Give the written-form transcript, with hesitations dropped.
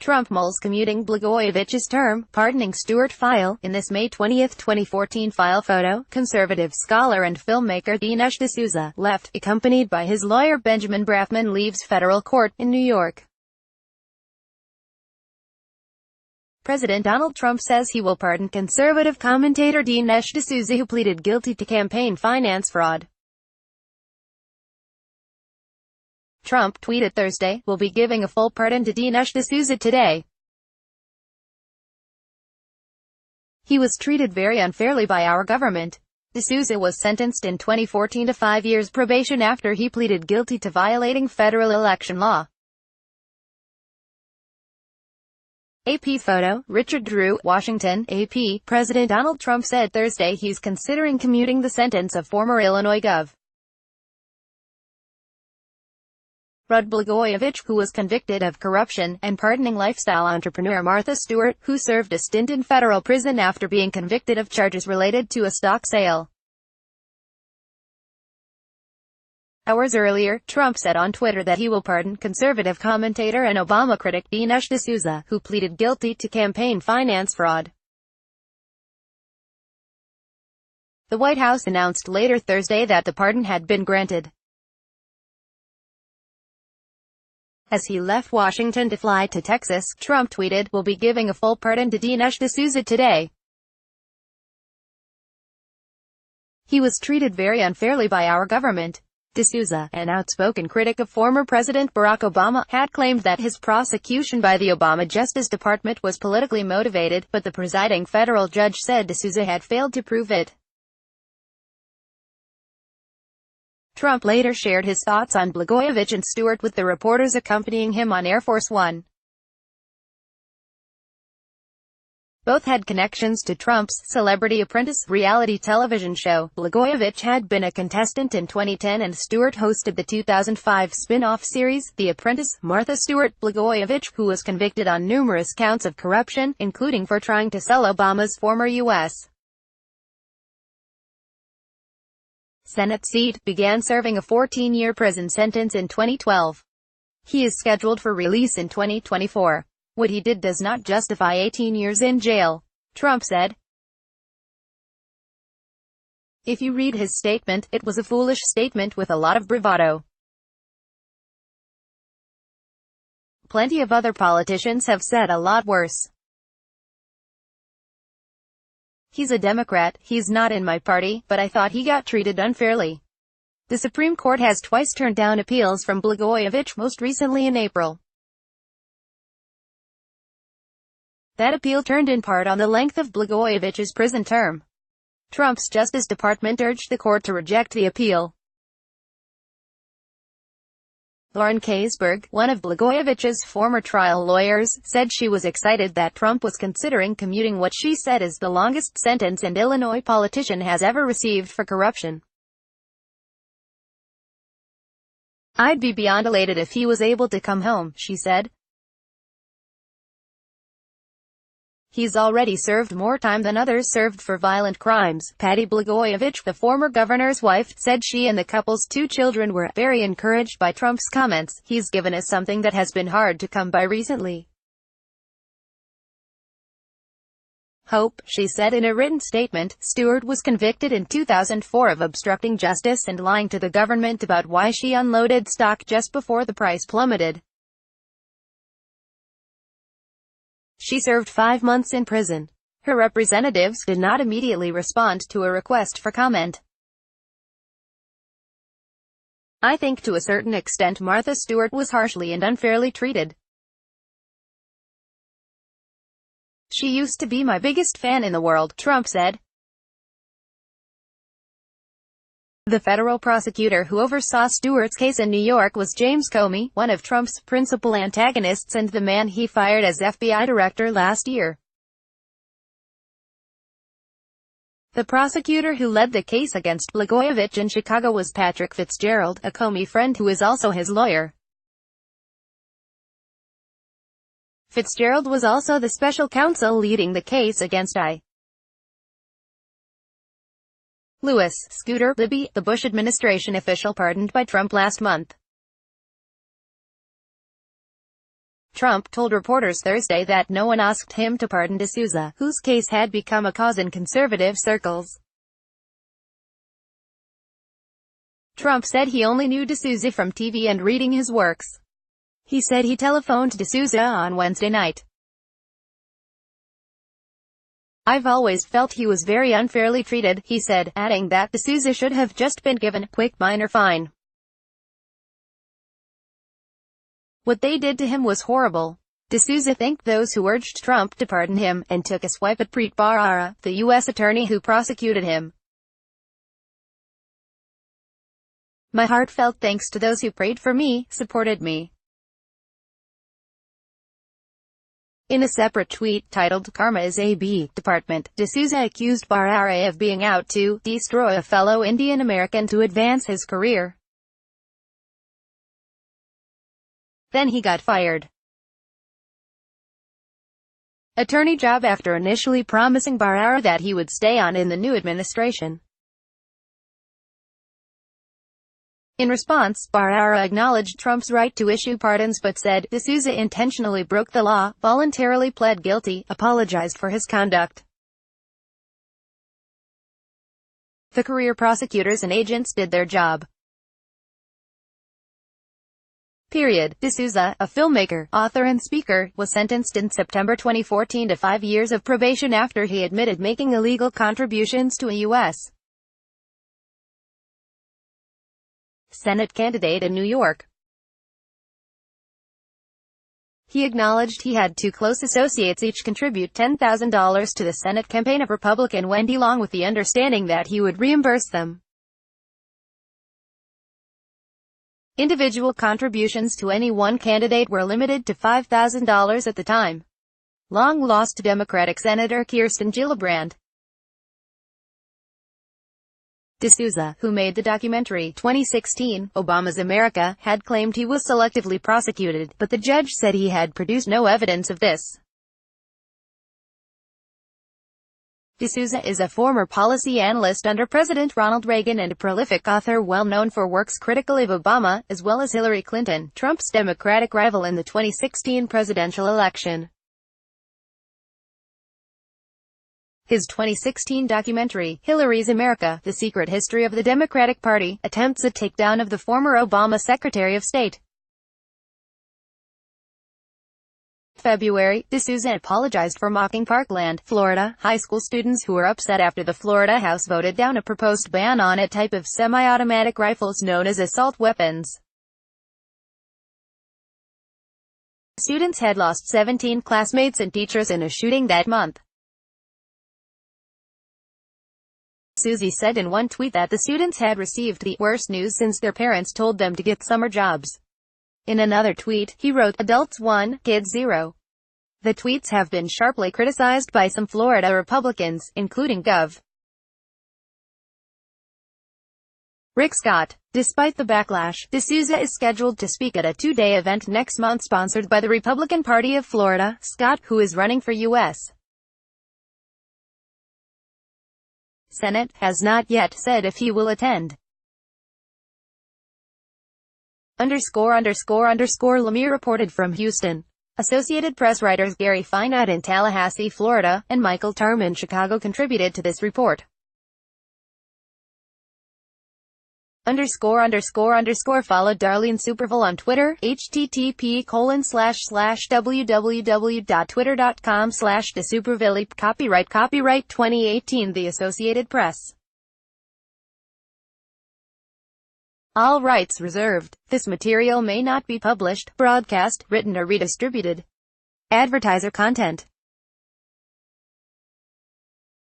Trump mulls commuting Blagojevich's term, pardoning Stewart file. In this May 20, 2014 file photo, conservative scholar and filmmaker Dinesh D'Souza, left, accompanied by his lawyer Benjamin Brafman, leaves federal court in New York. President Donald Trump says he will pardon conservative commentator Dinesh D'Souza, who pleaded guilty to campaign finance fraud. Trump tweeted Thursday, "We'll be giving a full pardon to Dinesh D'Souza today. He was treated very unfairly by our government." D'Souza was sentenced in 2014 to 5 years probation after he pleaded guilty to violating federal election law. AP photo, Richard Drew, Washington, AP. President Donald Trump said Thursday he's considering commuting the sentence of former Illinois Gov. Rod Blagojevich, who was convicted of corruption, and pardoning lifestyle entrepreneur Martha Stewart, who served a stint in federal prison after being convicted of charges related to a stock sale. Hours earlier, Trump said on Twitter that he will pardon conservative commentator and Obama critic Dinesh D'Souza, who pleaded guilty to campaign finance fraud. The White House announced later Thursday that the pardon had been granted. As he left Washington to fly to Texas, Trump tweeted, "We'll be giving a full pardon to Dinesh D'Souza today. He was treated very unfairly by our government." D'Souza, an outspoken critic of former President Barack Obama, had claimed that his prosecution by the Obama Justice Department was politically motivated, but the presiding federal judge said D'Souza had failed to prove it. Trump later shared his thoughts on Blagojevich and Stewart with the reporters accompanying him on Air Force One. Both had connections to Trump's Celebrity Apprentice reality television show. Blagojevich had been a contestant in 2010 and Stewart hosted the 2005 spin-off series, The Apprentice. Martha Stewart, Blagojevich, who was convicted on numerous counts of corruption, including for trying to sell Obama's former U.S. Senate seat, began serving a 14-year prison sentence in 2012. He is scheduled for release in 2024. What he did does not justify 18 years in jail, Trump said. If you read his statement, it was a foolish statement with a lot of bravado. Plenty of other politicians have said a lot worse. He's a Democrat, he's not in my party, but I thought he got treated unfairly. The Supreme Court has twice turned down appeals from Blagojevich, most recently in April. That appeal turned in part on the length of Blagojevich's prison term. Trump's Justice Department urged the court to reject the appeal. Lauren Kaysberg, one of Blagojevich's former trial lawyers, said she was excited that Trump was considering commuting what she said is the longest sentence an Illinois politician has ever received for corruption. "I'd be beyond elated if he was able to come home," she said. "He's already served more time than others served for violent crimes." Patty Blagojevich, the former governor's wife, said she and the couple's 2 children were very encouraged by Trump's comments. "He's given us something that has been hard to come by recently. Hope," she said in a written statement. Stewart was convicted in 2004 of obstructing justice and lying to the government about why she unloaded stock just before the price plummeted. She served 5 months in prison. Her representatives did not immediately respond to a request for comment. "I think to a certain extent Martha Stewart was harshly and unfairly treated. She used to be my biggest fan in the world," Trump said. The federal prosecutor who oversaw Stewart's case in New York was James Comey, one of Trump's principal antagonists and the man he fired as FBI director last year. The prosecutor who led the case against Blagojevich in Chicago was Patrick Fitzgerald, a Comey friend who is also his lawyer. Fitzgerald was also the special counsel leading the case against I. Louis Scooter Libby, the Bush administration official pardoned by Trump last month. Trump told reporters Thursday that no one asked him to pardon D'Souza, whose case had become a cause in conservative circles. Trump said he only knew D'Souza from TV and reading his works. He said he telephoned D'Souza on Wednesday night. "I've always felt he was very unfairly treated," he said, adding that D'Souza should have just been given a quick minor fine. "What they did to him was horrible." D'Souza thanked those who urged Trump to pardon him, and took a swipe at Preet Bharara, the U.S. attorney who prosecuted him. "My heartfelt thanks to those who prayed for me, supported me." In a separate tweet, titled "Karma is a B Department," D'Souza accused Bharara of being out to destroy a fellow Indian American to advance his career. Then he got fired. Attorney job after initially promising Bharara that he would stay on in the new administration. In response, Bharara acknowledged Trump's right to issue pardons but said D'Souza intentionally broke the law, voluntarily pled guilty, apologized for his conduct. "The career prosecutors and agents did their job. Period." D'Souza, a filmmaker, author and speaker, was sentenced in September 2014 to 5 years of probation after he admitted making illegal contributions to a U.S. Senate candidate in New York. He acknowledged he had two close associates each contribute $10,000 to the Senate campaign of Republican Wendy Long with the understanding that he would reimburse them. Individual contributions to any one candidate were limited to $5,000 at the time. Long lost to Democratic Senator Kirsten Gillibrand. D'Souza, who made the documentary 2016, Obama's America, had claimed he was selectively prosecuted, but the judge said he had produced no evidence of this. D'Souza is a former policy analyst under President Ronald Reagan and a prolific author well known for works critical of Obama, as well as Hillary Clinton, Trump's Democratic rival in the 2016 presidential election. His 2016 documentary, Hillary's America: The Secret History of the Democratic Party, attempts a takedown of the former Obama Secretary of State. February, D'Souza apologized for mocking Parkland, Florida, high school students who were upset after the Florida House voted down a proposed ban on a type of semi-automatic rifles known as assault weapons. Students had lost 17 classmates and teachers in a shooting that month. D'Souza said in one tweet that the students had received the worst news since their parents told them to get summer jobs. In another tweet, he wrote, "Adults 1, kids 0. The tweets have been sharply criticized by some Florida Republicans, including Gov. Rick Scott. Despite the backlash, D'Souza is scheduled to speak at a two-day event next month sponsored by the Republican Party of Florida. Scott, who is running for U.S. Senate, has not yet said if he will attend. Lemire reported from Houston. Associated Press writers Gary Fineout in Tallahassee, Florida, and Michael Tarm in Chicago contributed to this report. Follow Darlene Superville on Twitter, http://www.twitter.com/DeSuperville. Copyright 2018 The Associated Press. All rights reserved. This material may not be published, broadcast, written or redistributed. Advertiser content.